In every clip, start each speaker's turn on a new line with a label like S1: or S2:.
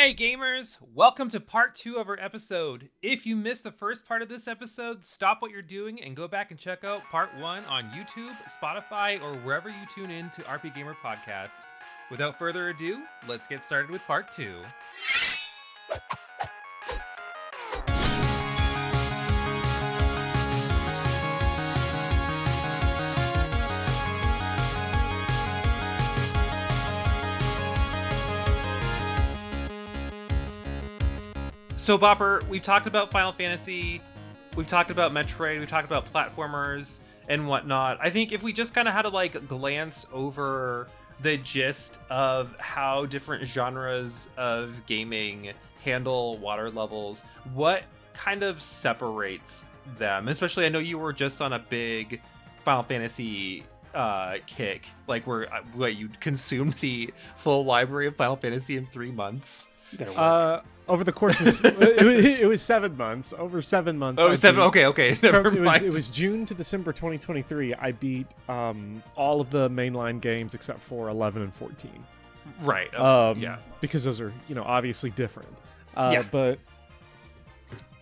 S1: Alright gamers, welcome to part 2 of our episode. If you missed the first part of this episode, stop what you're doing and go back and check out part 1 on YouTube, Spotify, or wherever you tune in to RPGaymer podcast. Without further ado, let's get started with part 2. So Bopper, we've talked about Final Fantasy, we've talked about Metroid, we've talked about platformers and whatnot. I think if we just kind of had to glance over the gist of how different genres of gaming handle water levels, what kind of separates them? Especially, I know you were just on a big Final Fantasy kick, where you consumed the full library of Final Fantasy in 3 months.
S2: Over the course of it was 7 months. Over 7 months.
S1: Oh, 7. Okay. Never mind.
S2: It was June to December 2023. I beat all of the mainline games except for 11 and 14.
S1: Right.
S2: Yeah. Because those are obviously different. But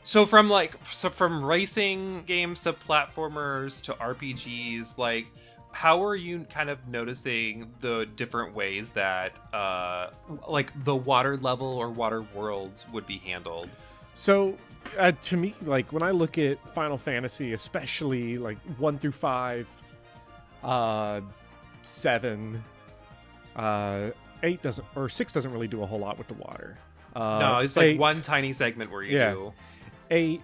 S1: so from racing games to platformers to RPGs, how are you kind of noticing the different ways that the water level or water worlds would be handled?
S2: So to me, when I look at Final Fantasy, especially 1 through 5, 7, 8 doesn't, or 6 doesn't really do a whole lot with the water.
S1: No, it's
S2: 8,
S1: one tiny segment where you do.
S2: 8,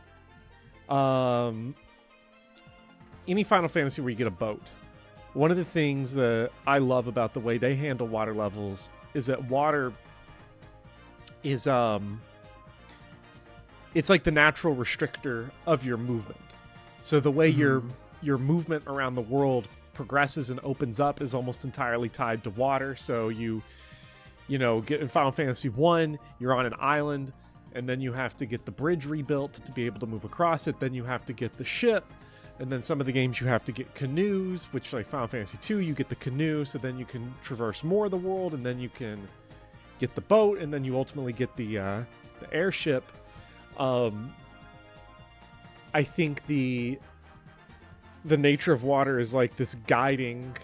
S2: any Final Fantasy where you get a boat. One of the things that I love about the way they handle water levels is that water is it's like the natural restrictor of your movement. So the way your movement around the world progresses and opens up is almost entirely tied to water. So you get in Final Fantasy 1, you're on an island, and then you have to get the bridge rebuilt to be able to move across it. Then you have to get the ship. And then some of the games you have to get canoes, which Final Fantasy 2, you get the canoe, so then you can traverse more of the world, and then you can get the boat, and then you ultimately get the airship. I think the nature of water is this guiding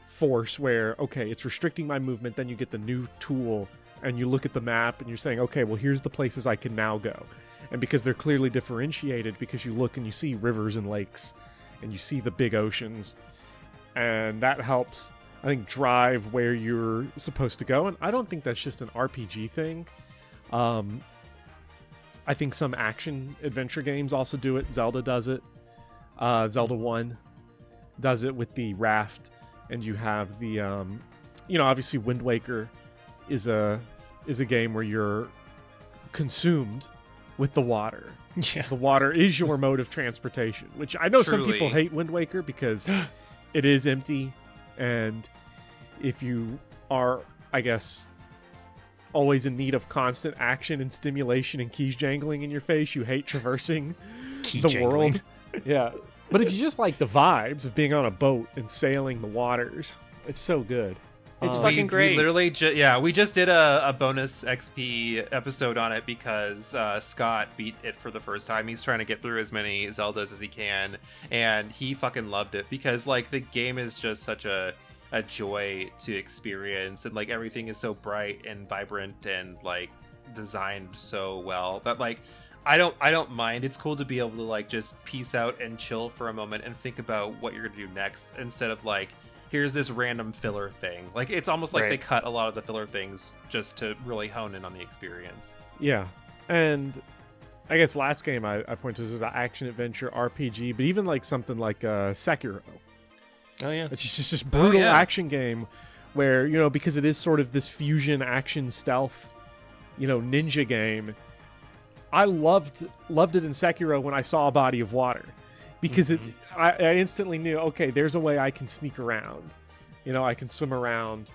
S2: force where, okay, it's restricting my movement, then you get the new tool, and you look at the map, and you're saying, okay, well, here's the places I can now go. And because they're clearly differentiated, because you look and you see rivers and lakes, and you see the big oceans, and that helps, I think, drive where you're supposed to go. And I don't think that's just an RPG thing. I think some action adventure games also do it. Zelda does it. Zelda 1 does it with the raft, and you have the, obviously Wind Waker is a game where you're consumed with the water.
S1: Yeah.
S2: The water is your mode of transportation, which I know
S1: Truly.
S2: Some people hate Wind Waker because it is empty, and if you are, I guess, always in need of constant action and stimulation and keys jangling in your face, you hate traversing world. Yeah. But if you just like the vibes of being on a boat and sailing the waters, it's so good.
S1: It's fucking great. We literally, we just did a bonus XP episode on it because Scott beat it for the first time. He's trying to get through as many Zeldas as he can, and he fucking loved it because the game is just such a joy to experience, and everything is so bright and vibrant and designed so well that I don't mind. It's cool to be able to just peace out and chill for a moment and think about what you're gonna do next instead of here's this random filler thing. It's almost like They cut a lot of the filler things just to really hone in on the experience.
S2: Yeah. And I guess last game I point to is an action-adventure RPG, but even something like Sekiro.
S1: Oh, yeah.
S2: It's just this brutal action game where, because it is sort of this fusion action stealth, ninja game. I loved it in Sekiro when I saw a body of water. Because I instantly knew, okay, there's a way I can sneak around. I can swim around,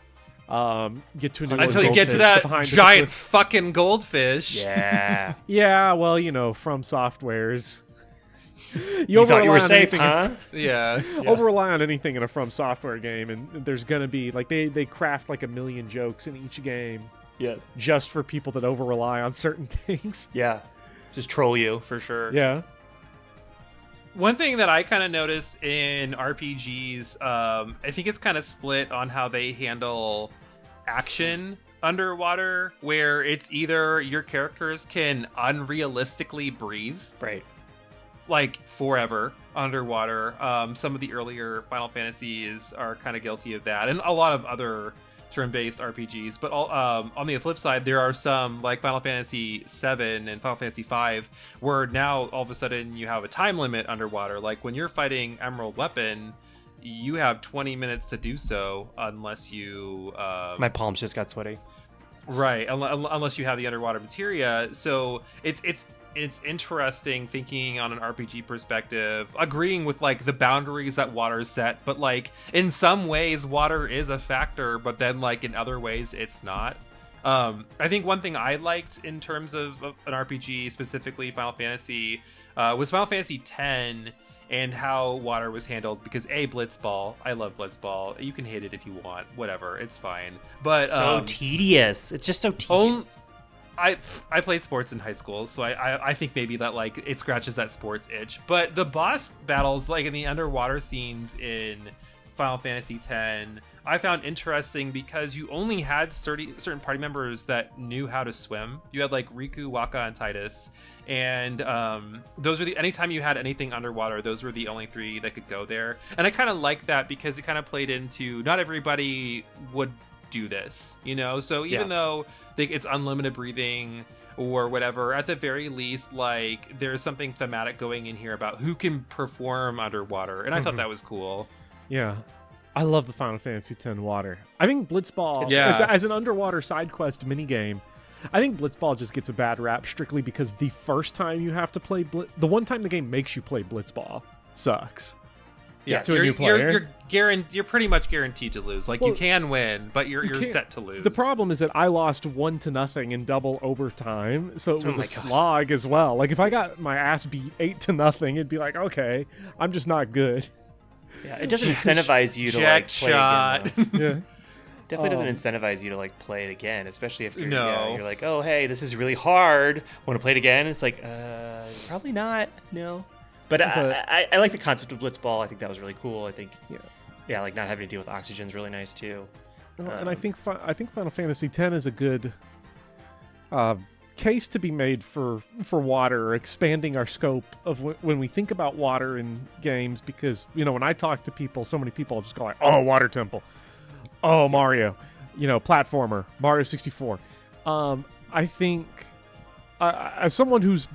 S2: get to a new
S1: until you get to that giant fucking goldfish.
S3: Yeah.
S2: Yeah, well, From Softwares.
S3: You thought you were safe, huh?
S1: Yeah.
S2: Over-rely on anything in a From Software game, and there's going to be, they craft 1 million jokes in each game.
S3: Yes.
S2: Just for people that over rely on certain things.
S3: Yeah. Just troll you for sure.
S2: Yeah.
S1: One thing that I kind of notice in RPGs, I think it's kind of split on how they handle action underwater, where it's either your characters can unrealistically breathe,
S3: Right.
S1: like forever underwater. Some of the earlier Final Fantasies are kind of guilty of that, and a lot of other turn-based RPGs. But on the flip side, there are some like Final Fantasy VII and Final Fantasy V, where now all of a sudden you have a time limit underwater. Like when you're fighting Emerald Weapon, you have 20 minutes to do so, unless you
S3: My palms just got sweaty.
S1: Right, unless you have the underwater materia. So it's interesting thinking on an RPG perspective, agreeing with like the boundaries that water is set, but like in some ways water is a factor, but then like in other ways it's not. I think one thing I liked in terms of an RPG, specifically Final Fantasy, was Final Fantasy X and how water was handled, because Blitzball, I love Blitzball. You can hate it if you want, whatever, it's fine. But
S3: so tedious. It's just so tedious.
S1: I played sports in high school, so I think maybe that like it scratches that sports itch. But the boss battles, like in the underwater scenes in Final Fantasy X, I found interesting because you only had certain party members that knew how to swim. You had like Riku, Waka, and Titus, and those were anytime you had anything underwater, those were the only three that could go there. And I kind of like that because it kind of played into not everybody would do this, you know. So even though it's unlimited breathing or whatever, at the very least, like there's something thematic going in here about who can perform underwater, and I thought that was cool.
S2: Yeah. I love the Final Fantasy X water. I think Blitzball,
S1: Yeah.
S2: as an underwater side quest minigame, I think Blitzball just gets a bad rap strictly because the first time you have to play the one time the game makes you play Blitzball sucks.
S1: Yeah,
S2: to a new player.
S1: You're pretty much guaranteed to lose. Like, you can win, but you're set to lose.
S2: The problem is that I lost 1-0 in double overtime, so it was a slog as well. Like, if I got my ass beat 8-0, it'd be like, okay, I'm just not good.
S3: Yeah, it doesn't incentivize you to like play
S1: shot.
S3: again.
S2: Yeah.
S3: Definitely doesn't incentivize you to like play it again, especially if you're like, oh hey, this is really hard. Want to play it again? It's like, probably not. No. But I like the concept of Blitzball. I think that was really cool. I think, like not having to deal with oxygen is really nice too.
S2: And I think Final Fantasy X is a good case to be made for water, or expanding our scope of when we think about water in games. Because when I talk to people, so many people just go like, "Oh, Water Temple, oh Mario, platformer, Mario 64." I think as someone who's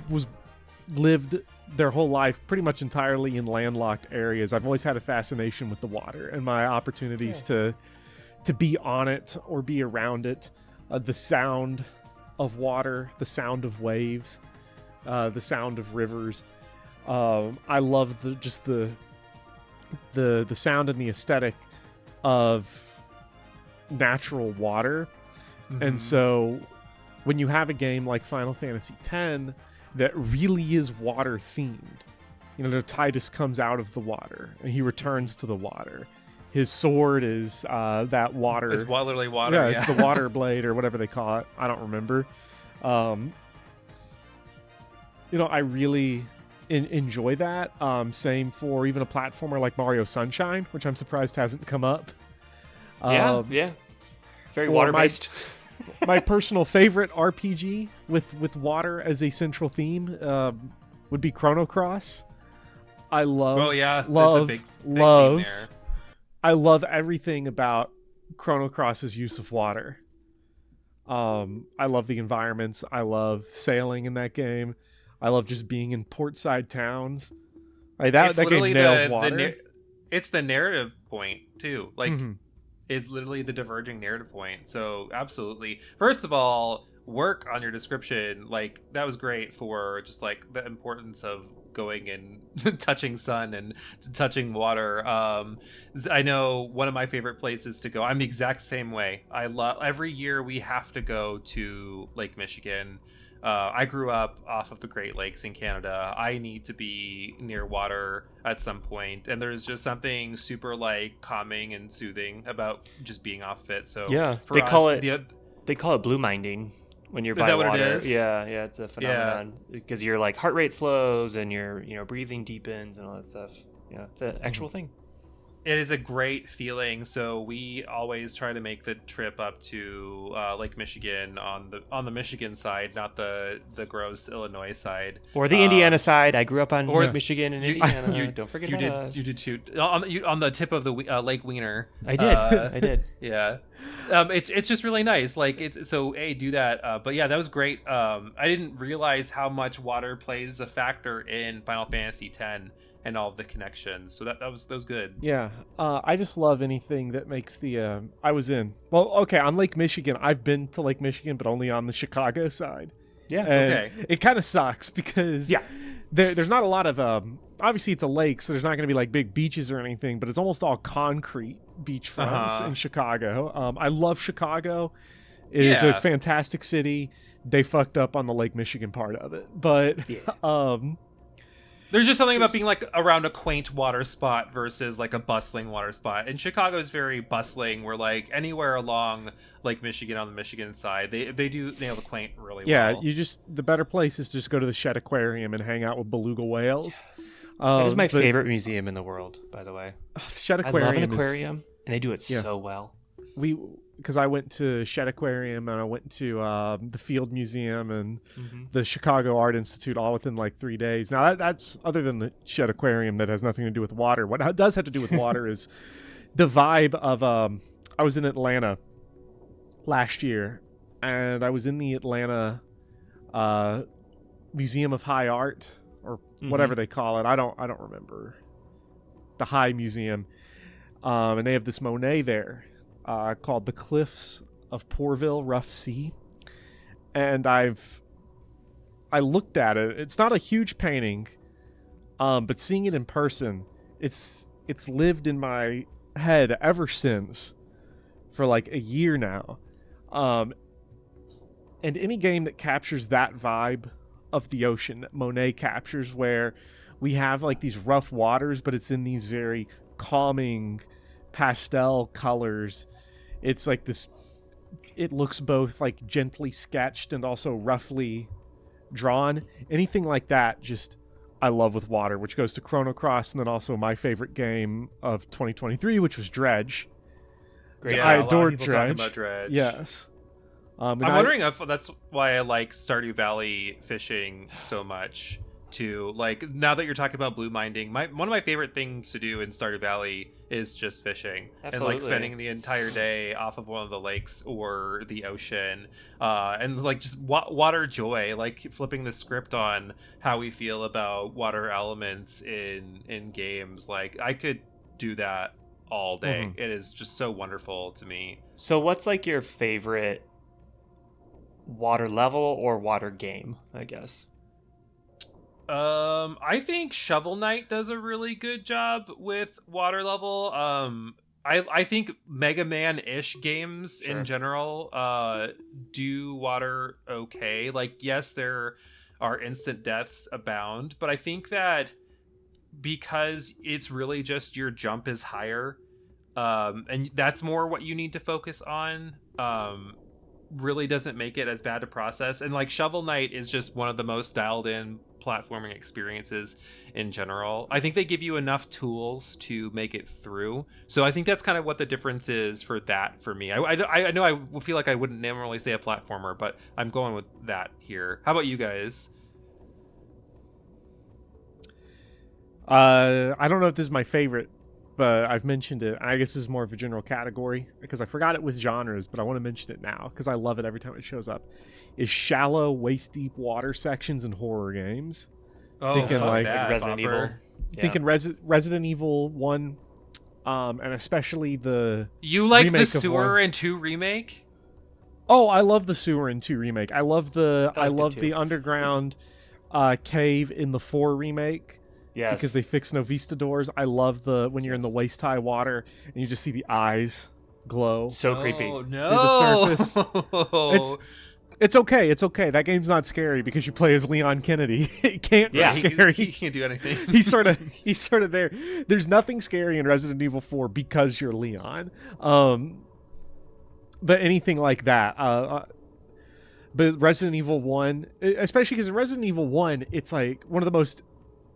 S2: lived their whole life pretty much entirely in landlocked areas, I've always had a fascination with the water and my opportunities to be on it or be around it. The sound of water, the sound of waves, the sound of rivers. I love the sound and the aesthetic of natural water. Mm-hmm. And so when you have a game like Final Fantasy X that really is water themed, Titus comes out of the water and he returns to the water. His sword is that water.
S1: It's literally water.
S2: Yeah, it's the water blade or whatever they call it. I don't remember. I really enjoy that. Same for even a platformer like Mario Sunshine, which I'm surprised hasn't come up.
S3: Yeah. Very water-based.
S2: My personal favorite RPG with water as a central theme would be Chrono Cross. I love. Oh yeah, that's a big theme there. I love everything about Chrono Cross's use of water. I love the environments. I love sailing in that game. I love just being in portside towns. Like that game nails water.
S1: It's the narrative point too. Like, is literally the diverging narrative point. So absolutely. First of all, work on your description. Like, that was great for just like the importance of going and touching sun and touching water. I know one of my favorite places to go. I'm the exact same way. I love every year we have to go to Lake Michigan. I grew up off of the Great Lakes in Canada. I need to be near water at some point, and there's just something super like calming and soothing about just being off of it. So
S3: yeah,
S1: they call it
S3: They call it blue minding when you're by
S1: that
S3: water.
S1: What it is?
S3: Yeah, it's a phenomenon because your like heart rate slows and your breathing deepens and all that stuff. Yeah, it's an actual thing.
S1: It is a great feeling. So we always try to make the trip up to Lake Michigan on the Michigan side, not the gross Illinois side,
S3: or the Indiana side. I grew up on Lake Michigan and Indiana. Don't forget about us.
S1: You did too on the tip of the Lake Wiener.
S3: I did. I did.
S1: Yeah, it's just really nice. Like do that. But yeah, that was great. I didn't realize how much water plays a factor in Final Fantasy X. And all of the connections, so that was good.
S2: Yeah, I just love anything that makes the. I was on Lake Michigan. I've been to Lake Michigan, but only on the Chicago side.
S3: Yeah,
S2: and
S1: okay.
S2: It kind of sucks because there's not a lot of. Obviously, it's a lake, so there's not going to be like big beaches or anything, but it's almost all concrete beachfronts in Chicago. I love Chicago. It is a fantastic city. They fucked up on the Lake Michigan part of it, but
S1: there's just something about being like around a quaint water spot versus like a bustling water spot. And Chicago is very bustling. Where like anywhere along Lake Michigan on the Michigan side, they do nail the quaint really well.
S2: Yeah, the better place is just go to the Shedd Aquarium and hang out with beluga whales.
S3: Yes. That is my favorite museum in the world, by the way.
S2: Shedd Aquarium.
S3: I love an aquarium, and they do it so well.
S2: Because I went to Shedd Aquarium and I went to the Field Museum and the Chicago Art Institute all within like 3 days. Now that's other than the Shedd Aquarium that has nothing to do with water. What does have to do with water is the vibe of. I was in Atlanta last year, and I was in the Atlanta Museum of High Art or whatever they call it. I don't remember the High Museum, and they have this Monet there. Called The Cliffs of Pourville, Rough Sea. And I looked at it. It's not a huge painting, but seeing it in person, it's lived in my head ever since for like a year now. And any game that captures that vibe of the ocean that Monet captures, where we have like these rough waters, but it's in these very calming pastel colors. It's like this, it looks both like gently sketched and also roughly drawn. Anything like that, just I love with water, which goes to Chrono Cross, and then also my favorite game of 2023, which was Dredge.
S1: Great.
S2: I adored
S1: Dredge. About Dredge.
S2: Yes.
S1: I'm wondering if that's why I like Stardew Valley fishing so much too. Like now that you're talking about blue minding, one of my favorite things to do in Stardew Valley is just fishing.
S3: Absolutely.
S1: And like spending the entire day off of one of the lakes or the ocean, and like just water joy, like flipping the script on how we feel about water elements in games. Like I could do that all day. It is just so wonderful to me.
S3: So what's like your favorite water level or water game, I guess?
S1: I think Shovel Knight does a really good job with water level. I think Mega Man-ish games in general do water okay. Like, yes, there are instant deaths abound, but I think that because it's really just your jump is higher, and that's more what you need to focus on, really doesn't make it as bad to process. And like Shovel Knight is just one of the most dialed in platforming experiences in general. I think they give you enough tools to make it through. So I think that's kind of what the difference is for that for me. I know I feel like I wouldn't normally say a platformer, but I'm going with that here. How about you guys?
S2: I don't know if this is my favorite, but I've mentioned it. I guess this is more of a general category because I forgot it with genres, but I want to mention it now because I love it every time it shows up. Is shallow, waist-deep water sections in horror games.
S1: Thinking like
S3: Resident Evil.
S2: Thinking Resident Evil 1, and especially the
S1: You like the Sewer in 2 remake?
S2: Oh, I love the Sewer in 2 remake. I love the underground cave in the 4 remake.
S3: Yes.
S2: Because they fix Novista doors. I love when you're in the waist-high water and you just see the eyes glow.
S3: So creepy.
S1: Oh, no.
S2: Through the surface. It's okay. It's okay. That game's not scary because you play as Leon Kennedy. It can't be scary.
S1: He can't do anything.
S2: He's sort of there. There's nothing scary in Resident Evil 4 because you're Leon. but anything like that. But Resident Evil 1, especially because in Resident Evil 1, it's like one of the most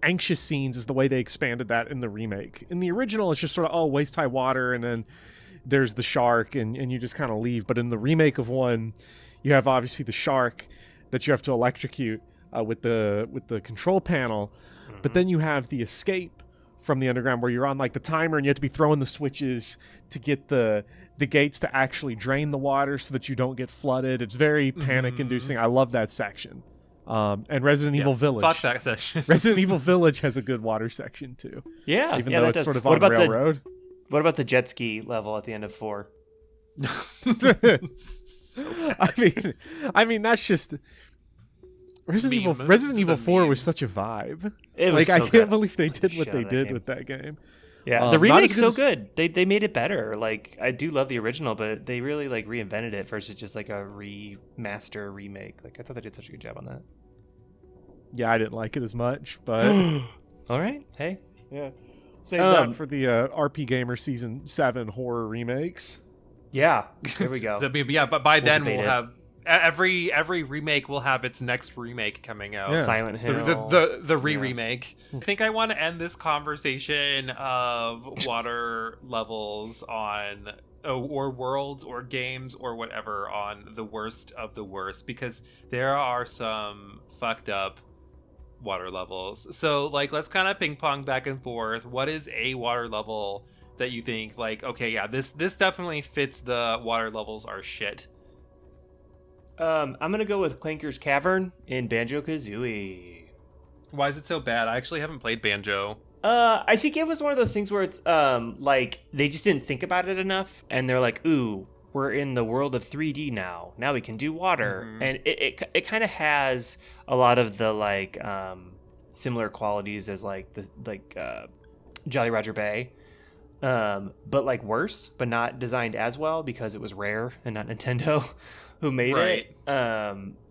S2: anxious scenes is the way they expanded that in the remake. In the original, it's just sort of, waist-high water, and then there's the shark, and you just kind of leave. But in the remake of 1, you have obviously the shark that you have to electrocute with the control panel, but then you have the escape from the underground where you're on like the timer and you have to be throwing the switches to get the gates to actually drain the water so that you don't get flooded. It's very panic inducing. I love that section. And Resident Evil Village.
S1: Fuck that section.
S2: Resident Evil Village has a good water section too.
S3: Yeah,
S2: even though it's sort of on railroad.
S3: What about the jet ski level at the end of 4?
S1: So
S2: I mean that's just Resident Evil 4 was such a vibe.
S3: It was
S2: I can't believe they did what they did with that game.
S3: Yeah, the remake's so good. They made it better. Like, I do love the original, but they really like reinvented it versus just like a remaster remake. Like, I thought they did such a good job on that.
S2: Yeah, I didn't like it as much, but
S3: all right, hey,
S2: yeah, save that for the RPGaymer Season 7 horror remakes.
S3: Yeah, there we go.
S1: Yeah, but by then we'll have every remake will have its next remake coming out.
S2: Yeah.
S3: Silent Hill,
S1: the remake. I think I want to end this conversation of water levels on or worlds or games or whatever on the worst of the worst, because there are some fucked up water levels. So like, let's kind of ping pong back and forth. What is a water level that you think like, okay, yeah, this definitely fits the water levels are shit?
S3: I'm gonna go with Clanker's Cavern in Banjo-Kazooie.
S1: Why is it so bad? I actually haven't played Banjo.
S3: I think it was one of those things where it's like they just didn't think about it enough, and they're like, "Ooh, we're in the world of 3D now. Now we can do water," and it kind of has a lot of the like similar qualities as like Jolly Roger Bay, but like worse, but not designed as well because it was Rare and not Nintendo who made it.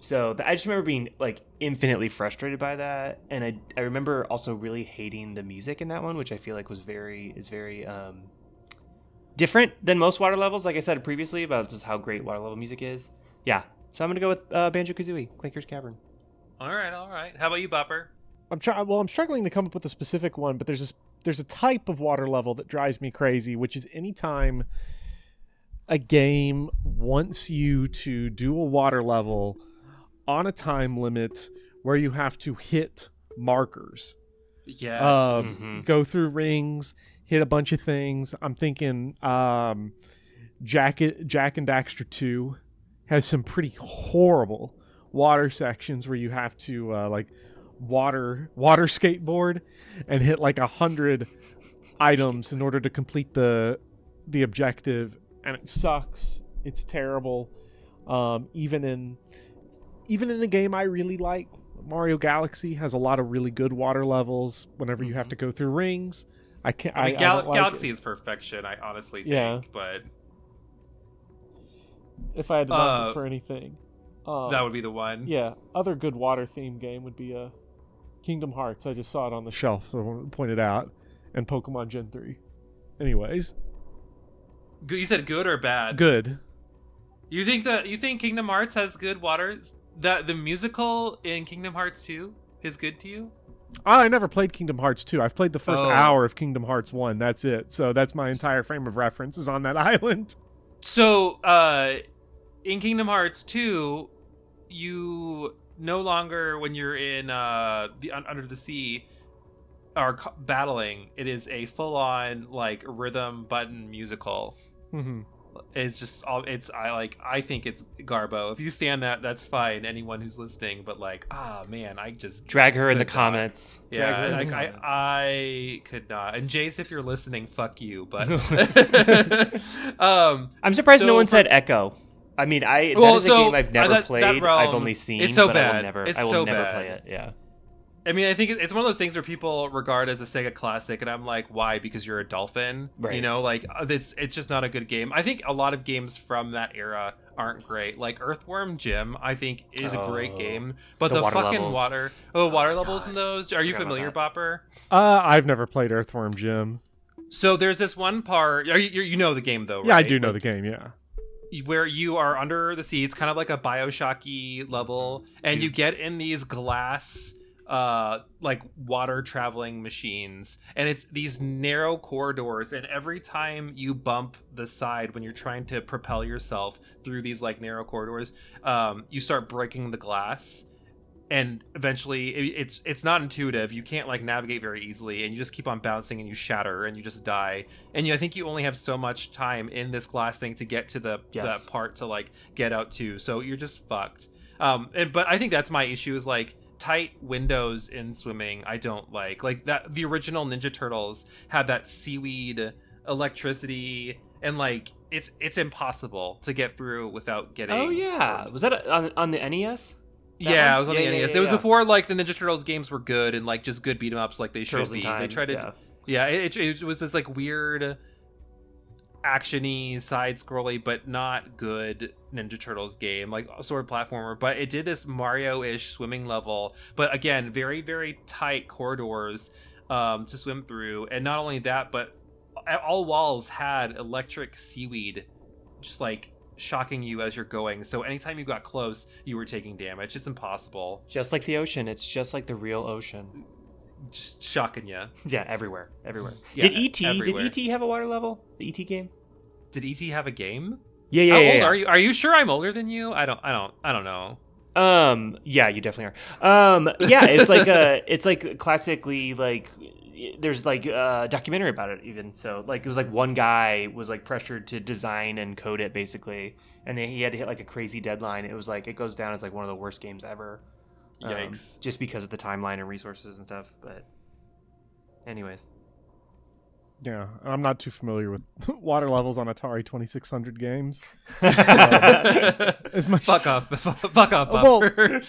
S3: So I just remember being like infinitely frustrated by that, and I remember also really hating the music in that one, which I feel like is very different than most water levels. Like I said previously about just how great water level music is. Yeah, so I'm gonna go with Banjo-Kazooie, Clanker's Cavern.
S1: All right. How about you, Bopper?
S2: I'm struggling to come up with a specific one, but there's a type of water level that drives me crazy, which is anytime a game wants you to do a water level on a time limit where you have to hit markers.
S1: Yes.
S2: Go through rings, hit a bunch of things. I'm thinking Jack and Daxter 2 has some pretty horrible water sections where you have to like water skateboard and hit like 100 items in order to complete the objective. And it sucks. It's terrible. Even in a game I really like, Mario Galaxy has a lot of really good water levels. Whenever you have to go through rings, I can't. I don't like
S1: Galaxy
S2: it.
S1: is perfection. I honestly think.
S2: Yeah.
S1: But
S2: if I had to knock it for anything,
S1: that would be the one.
S2: Yeah. Other good water themed game would be Kingdom Hearts. I just saw it on the shelf, so I wanted to point it out, and Pokemon Gen 3. Anyways.
S1: You said good or bad?
S2: Good.
S1: You think Kingdom Hearts has good water? The musical in Kingdom Hearts 2 is good to you?
S2: I never played Kingdom Hearts 2. I've played the first hour of Kingdom Hearts 1. That's it. So that's my entire frame of reference is on that island.
S1: So in Kingdom Hearts 2, you no longer, when you're in under the sea, are battling. It is a full-on like rhythm button musical.
S2: Mm-hmm.
S1: It's just all I think it's Garbo. If you stand that, that's fine. Anyone who's listening, but like, man, I just
S3: drag her in the comments.
S1: Yeah, I could not. And Jace, if you're listening, fuck you. But
S3: I'm surprised no one said Echo. I mean, that is a game I've never played. I've only seen.
S1: It's so
S3: but
S1: bad.
S3: I will never play it. Yeah.
S1: I mean, I think it's one of those things where people regard as a Sega classic, and I'm like, why? Because you're a dolphin,
S3: right?
S1: You know, like it's just not a good game. I think a lot of games from that era aren't great. Like Earthworm Jim, I think is a great game, but the fucking water levels in those. Are you familiar, Bopper?
S2: I've never played Earthworm Jim.
S1: So there's this one part. You know the game though, right?
S2: Yeah, I do know the game. Yeah.
S1: where you are under the sea. It's kind of like a Bioshocky level, and you get in these glass like water traveling machines, and it's these narrow corridors, and every time you bump the side when you're trying to propel yourself through these like narrow corridors, you start breaking the glass, and eventually it's not intuitive. You can't like navigate very easily, and you just keep on bouncing and you shatter and you just die. And I think you only have so much time in this glass thing to get to that part to like get out to, so you're just fucked. But I think that's my issue, is like tight windows in swimming. I don't like that. The original Ninja Turtles had that seaweed electricity, and like it's impossible to get through without getting burned.
S3: Was that on the NES?
S1: It was on the NES. It was before like the Ninja Turtles games were good and like just good beat 'em ups like they should be. They tried to it was this like weird actiony side scrolly but not good Ninja Turtles game, like sword platformer, but it did this Mario-ish swimming level, but again very very tight corridors to swim through. And not only that, but all walls had electric seaweed just like shocking you as you're going, so anytime you got close you were taking damage. It's impossible.
S3: Just like the ocean. It's just like the real ocean,
S1: just shocking you.
S3: Yeah, everywhere. Did E.T. have a water level? The E.T. game?
S1: Did E.T. have a game?
S3: Yeah.
S1: How old are you sure I'm older than you? I don't know.
S3: Yeah, you definitely are. Yeah, it's like it's like classically like there's like a documentary about it even. So like it was like one guy was like pressured to design and code it basically, and then he had to hit like a crazy deadline. It was like, it goes down as like one of the worst games ever.
S1: Yikes.
S3: Just because of the timeline and resources and stuff. But anyways.
S2: Yeah, I'm not too familiar with water levels on Atari 2600 games. As much...
S1: Fuck off, Bopper.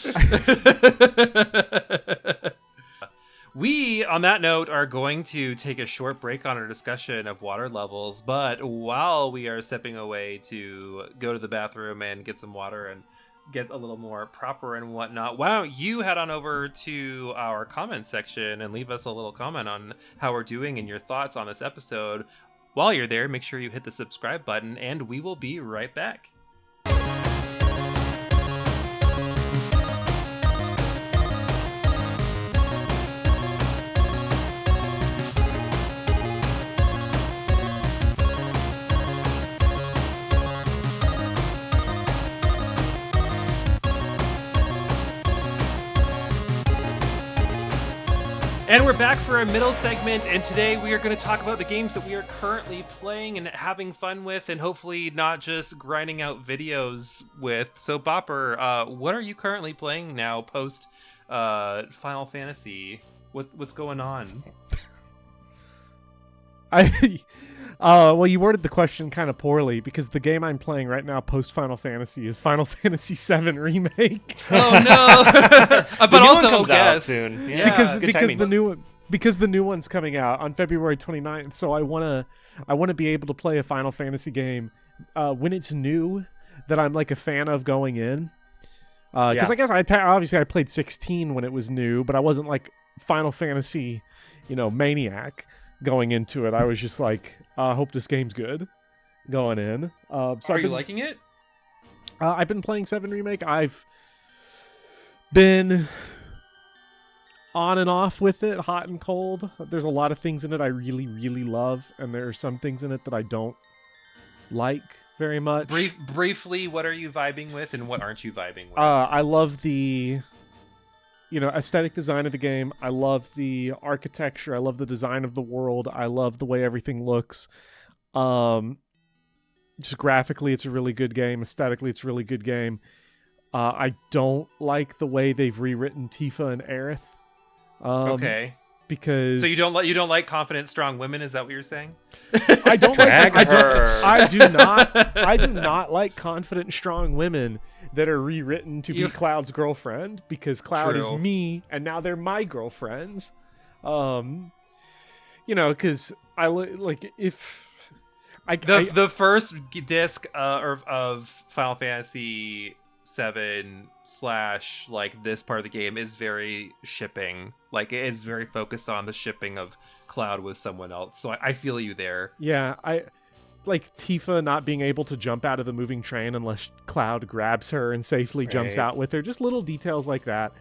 S1: We, on that note, are going to take a short break on our discussion of water levels, but while we are stepping away to go to the bathroom and get some water and get a little more proper and whatnot, why don't you head on over to our comment section and leave us a little comment on how we're doing and your thoughts on this episode. While you're there, make sure you hit the subscribe button, and we will be right back. And we're back for a middle segment, and today we are going to talk about the games that we are currently playing and having fun with, and hopefully not just grinding out videos with. So Bopper, what are you currently playing now post Final Fantasy? What's going on?
S2: Well, you worded the question kind of poorly, because the game I'm playing right now post Final Fantasy is Final Fantasy VII Remake.
S1: Oh no! But also
S3: comes out soon. Yeah,
S2: because the new one's coming out on February 29th. So I wanna be able to play a Final Fantasy game when it's new that I'm like a fan of going in. Because I guess obviously I played 16 when it was new, but I wasn't like Final Fantasy, maniac going into it. I was just like, I hope this game's good going in. So
S1: are you liking it?
S2: I've been playing 7 Remake. I've been on and off with it, hot and cold. There's a lot of things in it I really, really love, and there are some things in it that I don't like very much.
S1: Briefly, what are you vibing with, and what aren't you vibing with?
S2: I love the aesthetic design of the game. I love the architecture. I love the design of the world. I love the way everything looks. Just graphically, it's a really good game. Aesthetically, it's a really good game. I don't like the way they've rewritten Tifa and Aerith.
S1: Okay.
S2: Because
S1: so you don't like confident, strong women? Is that what you're saying?
S2: I don't
S3: Drag her.
S2: I do not like confident, strong women that are rewritten to be Cloud's girlfriend, because Cloud is me, and now they're my girlfriends. Because I like if
S1: the first disc of Final Fantasy 7 / like this part of the game is very shipping. Like it's very focused on the shipping of Cloud with someone else. So I feel you there.
S2: Yeah, like Tifa not being able to jump out of the moving train unless Cloud grabs her and safely jumps out with her. Just little details like that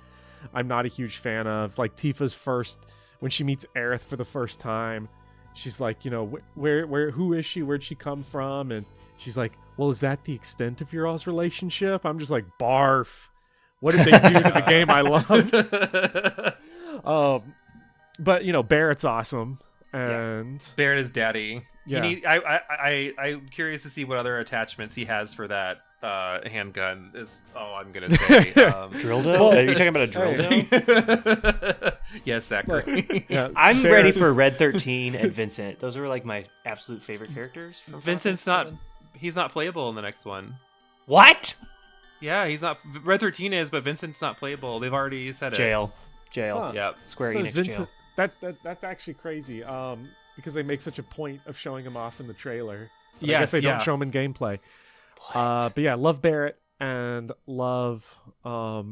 S2: I'm not a huge fan of. Like Tifa's when she meets Aerith for the first time, she's like, you know, who is she? Where'd she come from? And she's like, well, is that the extent of your all's relationship? I'm just like, barf. What did they do to the game I love? But, you know, Barrett's awesome. And
S1: Barrett is daddy.
S2: Yeah.
S1: I'm curious to see what other attachments he has for that handgun is all I'm gonna say.
S3: Dildo? Are you talking about a dildo?
S1: Yes, Zachary.
S3: Yeah, I'm ready for Red 13 and Vincent. Those are like my absolute favorite characters.
S1: Vincent's he's not playable in the next one.
S3: What?
S1: Yeah, he's not. Red 13 is, but Vincent's not playable. They've already said it.
S3: Jail.
S1: Huh. Yep.
S3: Square Enix
S2: Vincent,
S3: jail.
S2: That's actually crazy. Because they make such a point of showing him off in the trailer. But
S1: Yes,
S2: I guess they don't show him in gameplay. But yeah, love Barrett and love. Now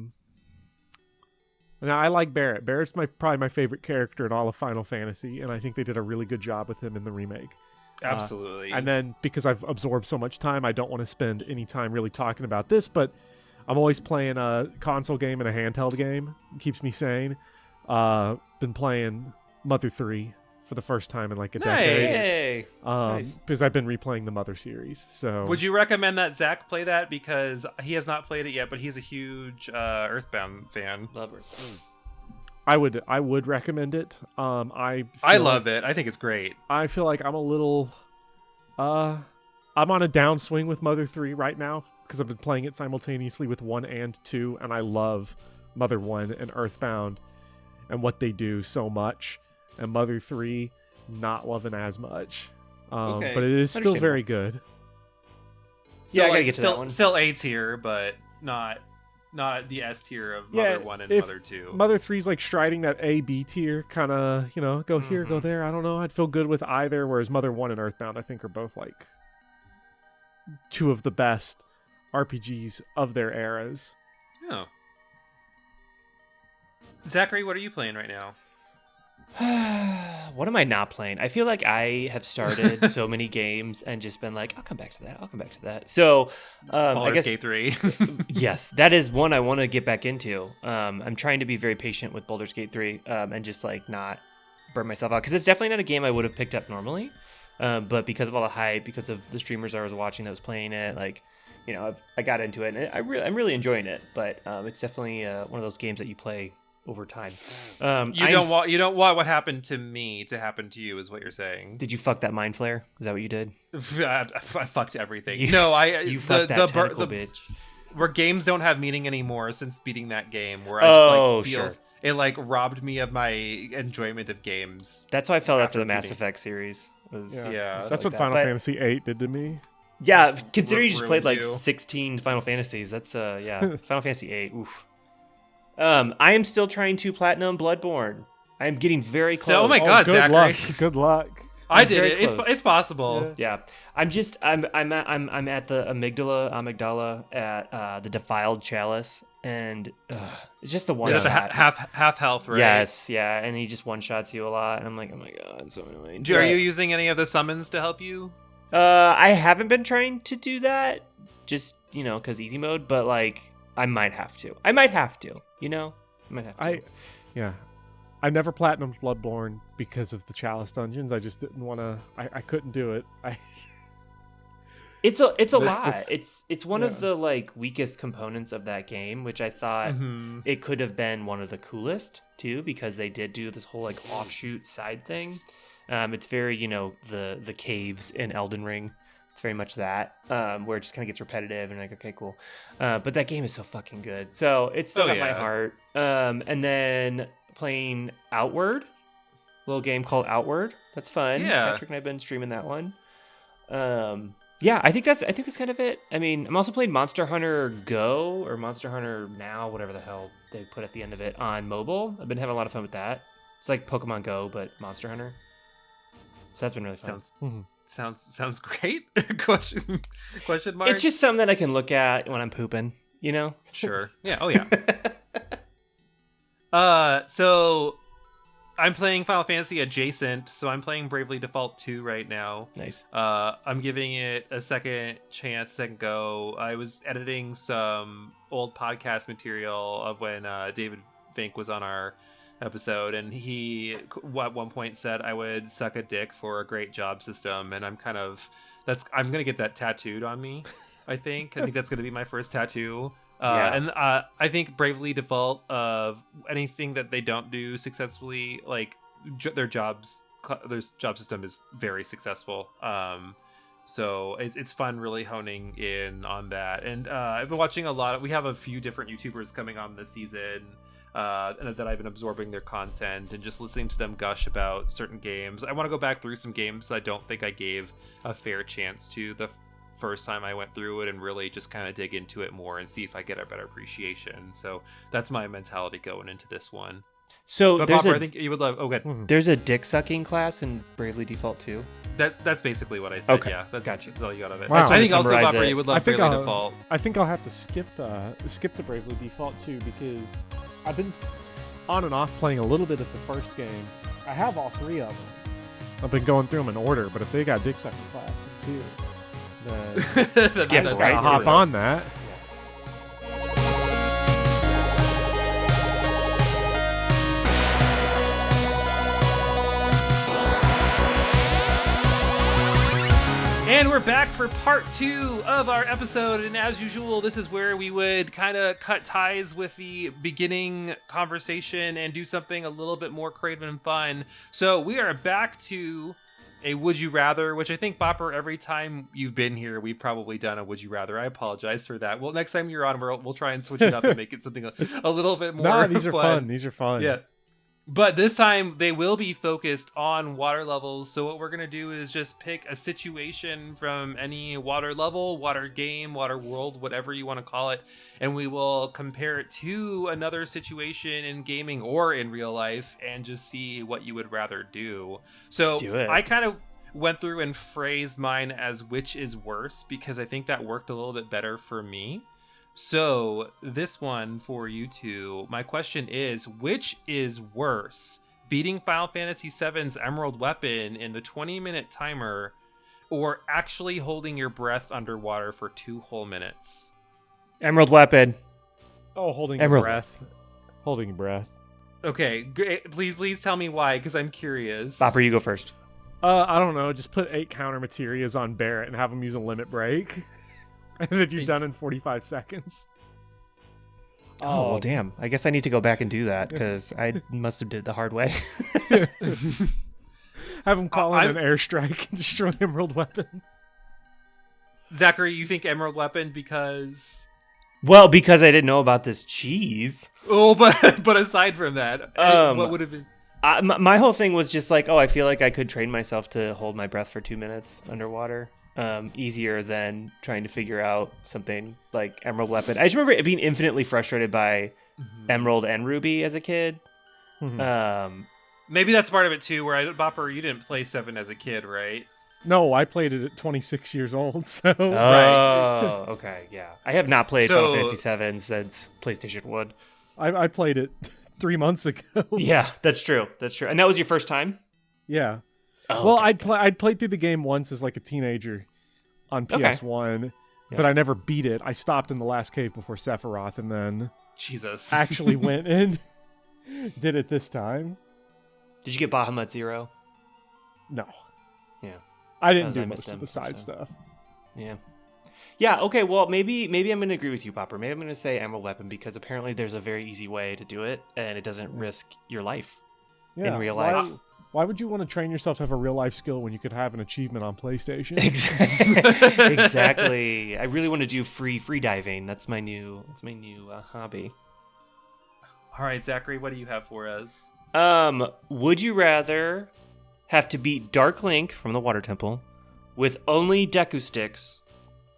S2: I like Barrett. Barrett's probably my favorite character in all of Final Fantasy, and I think they did a really good job with him in the remake.
S1: Absolutely.
S2: And then because I've absorbed so much time, I don't want to spend any time really talking about this, but I'm always playing a console game and a handheld game. It keeps me sane. Been playing Mother 3 for the first time in like a decade.
S3: Nice.
S2: Because I've been replaying the Mother series. So
S1: would you recommend that Zach play that? Because he has not played it yet, but he's a huge Earthbound fan.
S3: Love it.
S2: I would recommend it. I
S1: love it. I think it's great.
S2: I feel like I'm a little I'm on a downswing with Mother 3 right now because I've been playing it simultaneously with 1 and 2, and I love Mother 1 and Earthbound and what they do so much. And Mother 3 not loving as much. But it is still very good.
S3: Yeah, I gotta get to that one.
S1: Still A tier, but not the S tier of Mother 1 and Mother 2.
S2: Mother 3's like striding that A-B tier, kind of, you know, go here, go there. I don't know. I'd feel good with either, whereas Mother 1 and Earthbound, I think, are both like two of the best RPGs of their eras.
S1: Oh. Zachary, what are you playing right now?
S3: What am I not playing? I feel like I have started so many games and just been like, I'll come back to that. So, I guess
S1: Gate 3.
S3: Yes, that is one I want to get back into. I'm trying to be very patient with Baldur's Gate 3 and just like not burn myself out because it's definitely not a game I would have picked up normally. But because of all the hype, because of the streamers I was watching that was playing it, like, you know, I got into it and I'm really enjoying it. But it's definitely one of those games that you play over time.
S1: You don't want what happened to me to happen to you, is what you're saying.
S3: Did you fuck that mind flare? Is that what you did?
S1: I fucked everything. You
S3: fucked that tentacle bitch.
S1: Where games don't have meaning anymore since beating that game. Where I just
S3: sure.
S1: It like robbed me of my enjoyment of games.
S3: That's how I felt after the Mass Effect series.
S2: That's what Final Fantasy VIII did to me.
S3: Yeah, considering you just played like 16 Final Fantasies. That's Final Fantasy VIII. Oof. I am still trying to platinum Bloodborne. I am getting very close.
S1: Oh my god,
S2: good
S1: Zachary!
S2: Luck. Good luck.
S1: I did it. It's possible.
S3: Yeah. I'm at the amygdala at the Defiled Chalice, and it's just the one shot.
S1: half health, right?
S3: Yes, yeah, and he just one shots you a lot, and I'm like, oh my god, it's so annoying.
S1: Are you using any of the summons to help you?
S3: I haven't been trying to do that, just because easy mode, but like I might have to. I might have to.
S2: I never platinumed Bloodborne because of the Chalice dungeons. I just didn't want to. I couldn't do it.
S3: It's a lot. It's one of the like weakest components of that game, which I thought it could have been one of the coolest too, because they did do this whole like offshoot side thing. It's very the caves in Elden Ring. It's very much that where it just kind of gets repetitive and like, okay, cool. But that game is so fucking good. So it's still got my heart. And then playing Outward, a little game called Outward. That's fun.
S1: Yeah.
S3: Patrick and I've been streaming that one. I think that's kind of it. I mean, I'm also playing Monster Hunter Go or Monster Hunter Now, whatever the hell they put at the end of it on mobile. I've been having a lot of fun with that. It's like Pokemon Go, but Monster Hunter. So that's been really fun.
S1: Sounds great. question mark.
S3: It's just something that I can look at when I'm pooping, Sure.
S1: Yeah. Oh yeah. So I'm playing Final Fantasy adjacent, so I'm playing Bravely Default 2 right now.
S3: Nice.
S1: I'm giving it a second chance, second go. I was editing some old podcast material of when David Vink was on our episode, and he at one point said I would suck a dick for a great job system, and I'm gonna get that tattooed on me. I think that's gonna be my first tattoo. And I think Bravely Default of anything that they don't do successfully, like their job system is very successful. So it's fun really honing in on that. And I've been watching we have a few different YouTubers coming on this season that I've been absorbing their content and just listening to them gush about certain games. I want to go back through some games that I don't think I gave a fair chance to the first time I went through it, and really just kind of dig into it more and see if I get a better appreciation. So that's my mentality going into this one.
S3: So
S1: but Bopper, I think you would love. Oh, good.
S3: There's a dick sucking class in Bravely Default 2.
S1: That's basically what I said.
S3: Okay.
S1: Yeah,
S3: gotcha.
S1: That's all you got of it.
S2: Wow.
S1: I think also Bopper, you would love Bravely Default.
S2: I think I'll have to skip to Bravely Default 2 because I've been on and off playing a little bit of the first game. I have all 3 of them. I've been going through them in order, but if they got dick sucking class in 2.
S3: Skip
S2: right to hop on that.
S1: And we're back for part 2 of our episode, and as usual, this is where we would kind of cut ties with the beginning conversation and do something a little bit more creative and fun. So we are back to a Would You Rather, which I think, Bopper, every time you've been here, we've probably done a Would You Rather. I apologize for that. Well, next time you're on, we'll try and switch it up and make it something a little bit more
S2: No, these are fun. These are fun.
S1: Yeah. But this time, they will be focused on water levels. So what we're going to do is just pick a situation from any water level, water game, water world, whatever you want to call it. And we will compare it to another situation in gaming or in real life and just see what you would rather do. So
S3: Let's do it.
S1: I kind of went through and phrased mine as which is worse because I think that worked a little bit better for me. So this one for you two, my question is, which is worse? Beating Final Fantasy VII's Emerald Weapon in the 20-minute timer, or actually holding your breath underwater for 2 whole minutes?
S3: Emerald Weapon.
S2: Oh, holding your breath. Holding your breath.
S1: Okay, please tell me why, because I'm curious.
S3: Bopper, you go first.
S2: I don't know. Just put 8 counter materias on Barrett and have him use a limit break. That you've done in 45 seconds.
S3: Oh, well, damn. I guess I need to go back and do that because I must have did it the hard way.
S2: Have him call in an airstrike and destroy Emerald Weapon.
S1: Zachary, you think Emerald Weapon because...
S3: Well, because I didn't know about this cheese.
S1: Oh, but aside from that, what would have been...
S3: my whole thing was just like, I feel like I could train myself to hold my breath for 2 minutes underwater. Easier than trying to figure out something like Emerald Weapon. I just remember being infinitely frustrated by Emerald and Ruby as a kid.
S1: Maybe that's part of it too, where Bopper, you didn't play 7 as a kid, right?
S2: No, I played it at 26 years old, so...
S3: Oh, okay, yeah. I have not played Final Fantasy VII since PlayStation 1.
S2: I played it 3 months ago.
S3: Yeah, that's true. And that was your first time?
S2: Yeah.
S3: Oh,
S2: well,
S3: okay,
S2: I'd played through the game once as like a teenager on PS1, but I never beat it. I stopped in the last cave before Sephiroth, and then actually went and did it this time.
S3: Did you get Bahamut Zero?
S2: No.
S3: Yeah.
S2: I didn't do most of the side stuff.
S3: Yeah. Yeah, okay, well, maybe I'm going to agree with you, Bopper. Maybe I'm going to say Emerald Weapon because apparently there's a very easy way to do it, and it doesn't risk your life in real life.
S2: Why would you want to train yourself to have a real life skill when you could have an achievement on PlayStation?
S3: Exactly. I really want to do free diving. That's my new hobby.
S1: All right, Zachary, what do you have for us?
S3: Would you rather have to beat Dark Link from the Water Temple with only Deku sticks,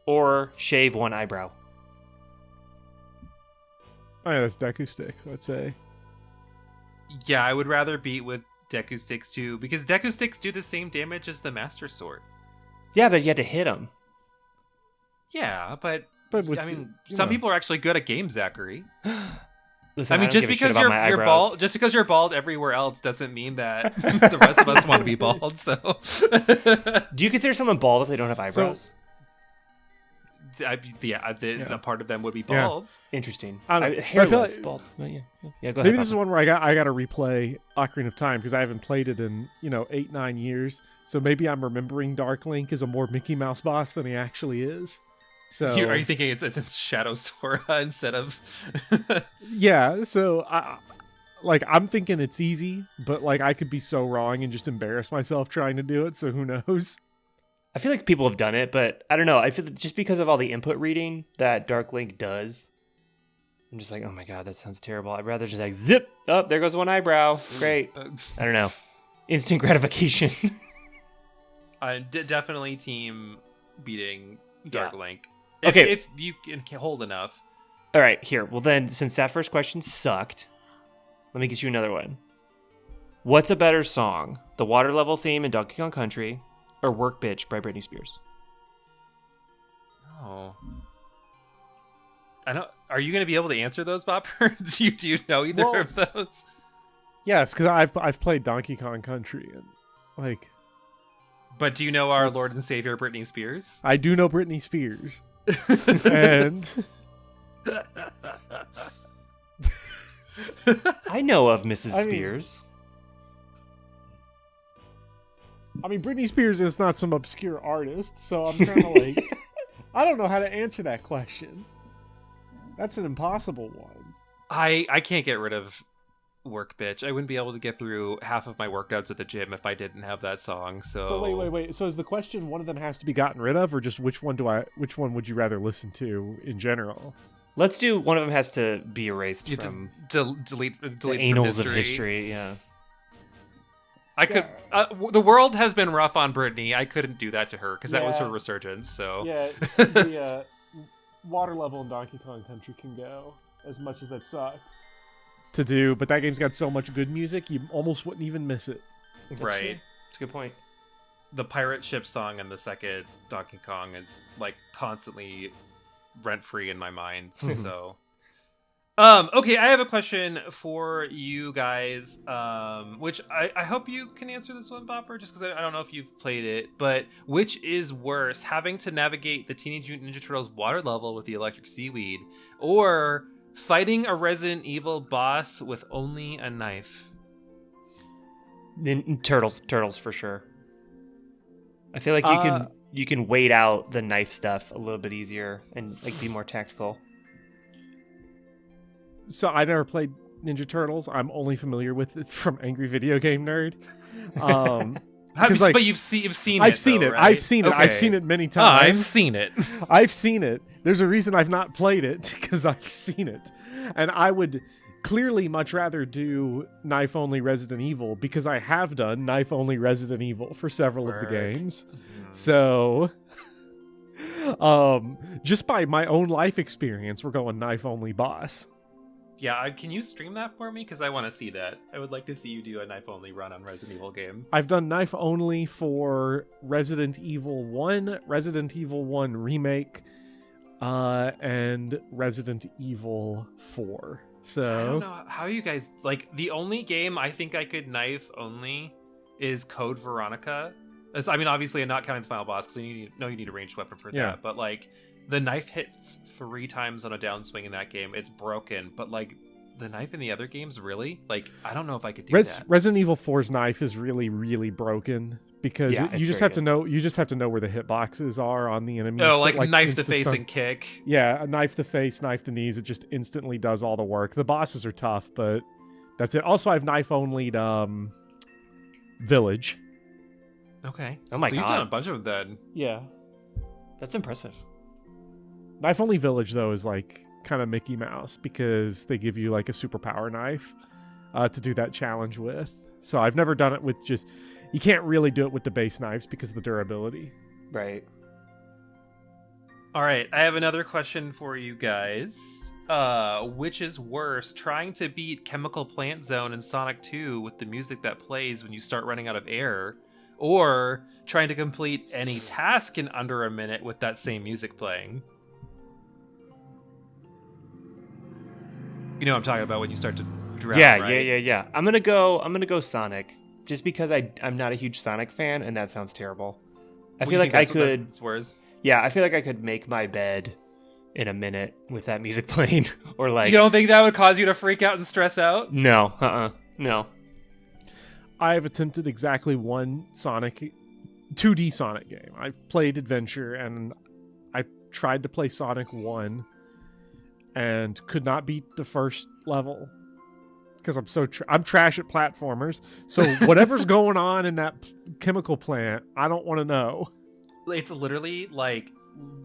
S3: or shave 1 eyebrow?
S2: Oh yeah, that's Deku sticks, I'd say.
S1: Yeah, I would rather beat with Deku Sticks too, because Deku Sticks do the same damage as the Master Sword.
S3: Yeah, but you had to hit them.
S1: Yeah, but I mean, some people are actually good at games, Zachary.
S3: Listen,
S1: I mean, just because you're bald, just because you're bald everywhere else doesn't mean that the rest of us want to be bald. So,
S3: do you consider someone bald if they don't have eyebrows?
S1: A part of them would be bald.
S3: Yeah. Interesting.
S2: Hairless,
S3: bald. Well, yeah. Go ahead.
S2: Maybe this is one where I got to replay Ocarina of Time because I haven't played it in 8-9 years. So maybe I'm remembering Dark Link as a more Mickey Mouse boss than he actually is. So
S1: are you thinking it's Shadow Sora instead of?
S2: Yeah. So I'm thinking it's easy, but like I could be so wrong and just embarrass myself trying to do it. So who knows?
S3: I feel like people have done it, but I don't know. I feel that just because of all the input reading that Dark Link does, I'm just like, oh my god, that sounds terrible. I'd rather just like zip up. There goes one eyebrow. Great. I don't know. Instant gratification.
S1: Definitely team beating Dark Link. If you can hold enough.
S3: All right, here. Well, then, since that first question sucked, let me get you another one. What's a better song? The water level theme in Donkey Kong Country or Work Bitch by Britney Spears?
S1: Oh. Are you going to be able to answer those, Bopper? do you know either of those?
S2: Yes, because I've played Donkey Kong Country and like.
S1: But do you know our Lord and Savior Britney Spears?
S2: I do know Britney Spears. And
S3: I know of Mrs. Spears.
S2: I mean, Britney Spears is not some obscure artist, so I'm kind of like, I don't know how to answer that question. That's an impossible one.
S1: I can't get rid of Work Bitch. I wouldn't be able to get through half of my workouts at the gym if I didn't have that song. So
S2: wait. So is the question one of them has to be gotten rid of, or just which one would you rather listen to in general?
S3: Let's do one of them has to be erased from
S1: delete
S3: the annals of history. Yeah.
S1: I could. The world has been rough on Britney. I couldn't do that to her because that was her resurgence. So
S2: yeah, the water level in Donkey Kong Country can go, as much as that sucks to do. But that game's got so much good music, you almost wouldn't even miss it.
S1: Right.
S3: That's a good point.
S1: The pirate ship song in the second Donkey Kong is like constantly rent free in my mind. So. Okay, I have a question for you guys, which I hope you can answer this one, Bopper, just because I don't know if you've played it, but which is worse, having to navigate the Teenage Mutant Ninja Turtles water level with the electric seaweed, or fighting a Resident Evil boss with only a knife?
S3: Turtles for sure. I feel like you can wait out the knife stuff a little bit easier and like be more tactical.
S2: So I never played Ninja Turtles. I'm only familiar with it from Angry Video Game Nerd.
S1: But you've seen it.
S2: I've seen it.
S1: Right?
S2: I've seen it.
S1: Okay.
S2: I've seen it many times.
S1: I've seen it.
S2: I've seen it. There's a reason I've not played it because I've seen it, and I would clearly much rather do knife only Resident Evil because I have done knife only Resident Evil for several of the games. So, just by my own life experience, we're going knife only boss.
S1: Yeah, can you stream that for me? Because I want to see that. I would like to see you do a knife-only run on Resident Evil game.
S2: I've done knife-only for Resident Evil 1, Resident Evil 1 Remake, and Resident Evil 4. So
S1: I don't know how you guys... Like, the only game I think I could knife-only is Code Veronica. I mean, obviously, I'm not counting the final boss, because you need a ranged weapon for that. But, like... The knife hits 3 times on a downswing in that game. It's broken, but like the knife in the other games, really? Like, I don't know if I could do that.
S2: Resident Evil 4's knife is really, really broken because you just have to know. You just have to know where the hitboxes are on the enemies.
S1: Oh, like knife the face and kick.
S2: Yeah, knife the face, knife the knees. It just instantly does all the work. The bosses are tough, but that's it. Also, I've knife only Village.
S1: Okay.
S3: Oh my god,
S1: you've done a bunch of them.
S2: Yeah,
S3: that's impressive.
S2: Knife only Village though is like kind of Mickey Mouse because they give you like a superpower knife to do that challenge with. So I've never done it with just. You can't really do it with the base knives because of the durability.
S3: Right.
S1: All right, I have another question for you guys. Which is worse, trying to beat Chemical Plant Zone in Sonic 2 with the music that plays when you start running out of air, or trying to complete any task in under a minute with that same music playing? You know what I'm talking about when you start to drown,
S3: yeah,
S1: right?
S3: yeah. I'm gonna go Sonic, just because I'm not a huge Sonic fan, and that sounds terrible. I feel like I could.
S1: It's worse.
S3: Yeah, I feel like I could make my bed in a minute with that music playing, or like.
S1: You don't think that would cause you to freak out and stress out?
S3: No, no.
S2: I have attempted exactly one 2D Sonic game. I've played Adventure, and I tried to play Sonic 1 and could not beat the first level because I'm trash at platformers. So whatever's going on in that chemical plant, I don't want to know.
S1: It's literally like,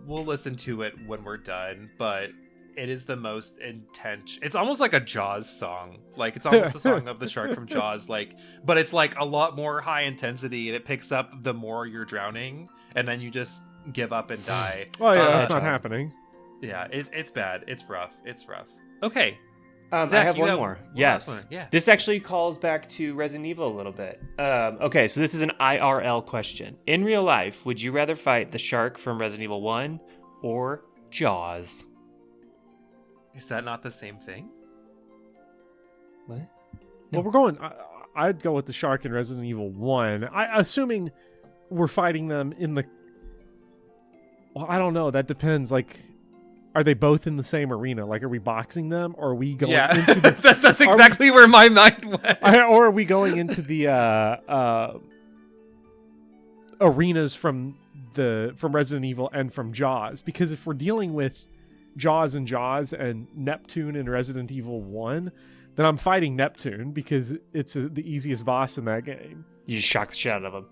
S1: we'll listen to it when we're done, but it is the most intense. It's almost like a Jaws song. Like, it's almost the song of the shark from Jaws. Like, but it's like a lot more high intensity, and it picks up the more you're drowning, and then you just give up and die.
S2: Oh yeah, that's not happening.
S1: Yeah, it's bad. It's rough. Okay. Zach,
S3: I have one more. Yes.
S1: Yeah.
S3: This actually calls back to Resident Evil a little bit. Okay, so this is an IRL question. In real life, would you rather fight the shark from Resident Evil 1 or Jaws?
S1: Is that not the same thing?
S3: What?
S2: No. Well, we're going... I'd go with the shark in Resident Evil 1. Assuming we're fighting them in the... Well, I don't know. That depends. Like... Are they both in the same arena? Like, are we boxing them, or are we going into the...
S1: that's exactly where my mind went.
S2: Or are we going into the arenas from Resident Evil and from Jaws? Because if we're dealing with Jaws and Neptune in Resident Evil 1, then I'm fighting Neptune because it's the easiest boss in that game.
S3: You just shock the shit out of him.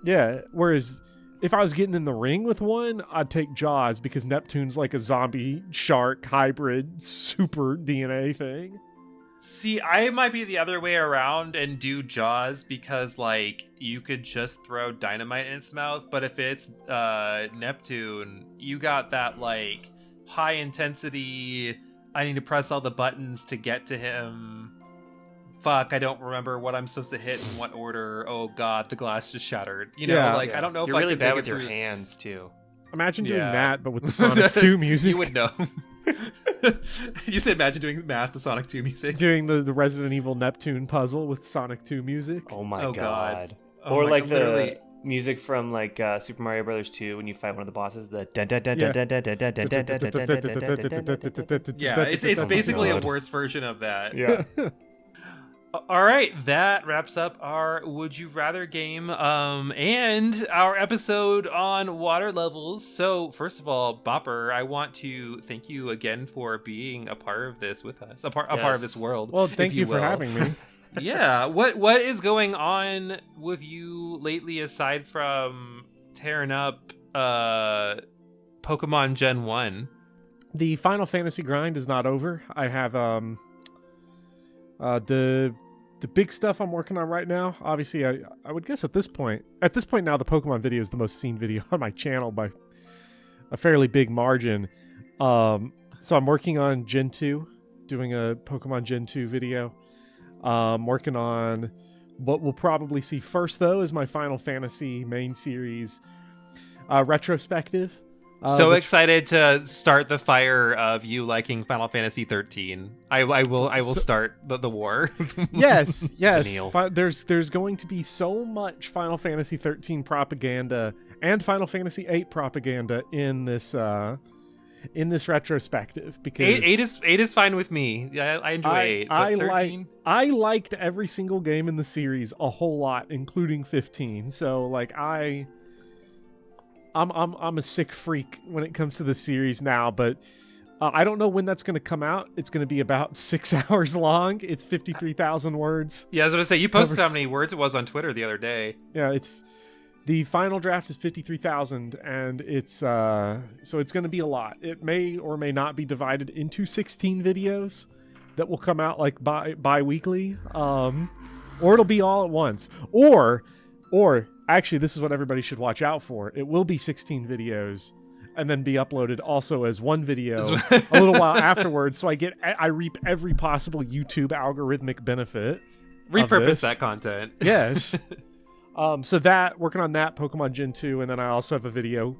S2: Yeah, whereas... If I was getting in the ring with one, I'd take Jaws because Neptune's like a zombie shark hybrid super DNA thing.
S1: See, I might be the other way around and do Jaws because, like, you could just throw dynamite in its mouth, but if it's Neptune, you got that, like, high intensity, I need to press all the buttons to get to him. Fuck, I don't remember what I'm supposed to hit in what order. Oh god, the glass just shattered. You know, I don't know if
S3: you're really
S1: I could
S3: bad with your hands too.
S2: Imagine doing that, but with the Sonic 2 music.
S1: You would know. You said imagine doing math to Sonic 2 music.
S2: Doing the Resident Evil Neptune puzzle with Sonic 2 music.
S3: Oh my god.
S1: Oh,
S3: or like the music from like Super Mario Brothers 2 when you fight one of the bosses. The
S1: yeah, it's basically a worse version of that.
S3: Yeah.
S1: All right, that wraps up our Would You Rather game and our episode on water levels. So, first of all, Bopper, I want to thank you again for being a part of this with us, a part of this world.
S2: Well, thank you for having me.
S1: Yeah, what is going on with you lately aside from tearing up Pokemon Gen 1?
S2: The Final Fantasy grind is not over. I have the big stuff I'm working on right now, obviously, I would guess at this point now, the Pokemon video is the most seen video on my channel by a fairly big margin. So I'm working on Gen 2, doing a Pokemon Gen 2 video. Working on what we'll probably see first, though, is my Final Fantasy main series retrospective.
S1: Excited to start the fire of you liking Final Fantasy 13. I will start the war.
S2: Yes. There's going to be so much Final Fantasy 13 propaganda and Final Fantasy 8 propaganda in this retrospective because
S1: 8 is fine with me. I enjoy 8. But 13?
S2: I liked every single game in the series a whole lot, including 15. So like I'm a sick freak when it comes to the series now, but I don't know when that's going to come out. It's going to be about 6 hours long. It's 53,000 words.
S1: Yeah, I was going to say, you posted how many words it was on Twitter the other day.
S2: Yeah, the final draft is 53,000, and it's so it's going to be a lot. It may or may not be divided into 16 videos that will come out like bi-weekly, or it'll be all at once, or actually, this is what everybody should watch out for. It will be 16 videos and then be uploaded also as one video a little while afterwards. So I reap every possible YouTube algorithmic benefit.
S1: Repurpose that content.
S2: Yes. So working on that, Pokemon Gen 2. And then I also have a video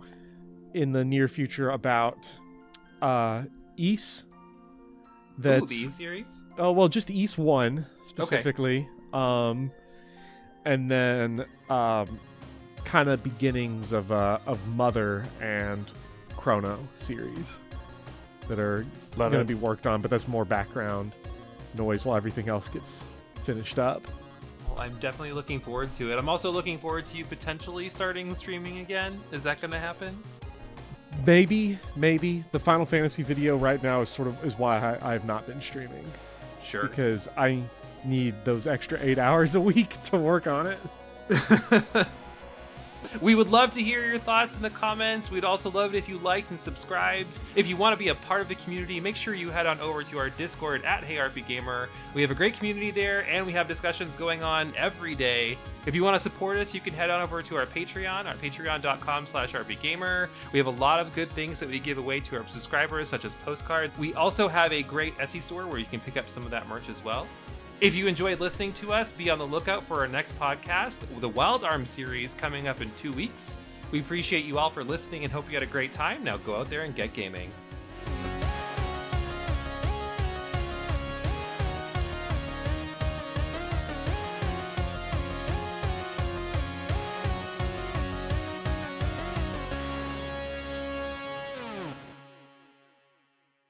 S2: in the near future about Ys That's
S1: the Ys series.
S2: Oh well, just Ys 1 specifically. Okay. And then kind of beginnings of Mother and Chrono series that are going to be worked on, but that's more background noise while everything else gets finished up.
S1: Well, I'm definitely looking forward to it. I'm also looking forward to you potentially starting streaming again. Is that going to happen?
S2: Maybe. The Final Fantasy video right now is why I have not been streaming.
S1: Sure.
S2: Because I need those extra 8 hours a week to work on it.
S1: We would love to hear your thoughts in the comments. We'd also love it if you liked and subscribed. If you want to be a part of the community, make sure you head on over to our Discord at RPGaymer. We have a great community there, and we have discussions going on every day. If you want to support us, you can head on over to our Patreon, patreon.com/RPGaymer. We have a lot of good things that we give away to our subscribers, such as postcards. We also have a great Etsy store where you can pick up some of that merch as well. If you enjoyed listening to us, be on the lookout for our next podcast, the Wild Arms series, coming up in 2 weeks. We appreciate you all for listening and hope you had a great time. Now go out there and get gaming.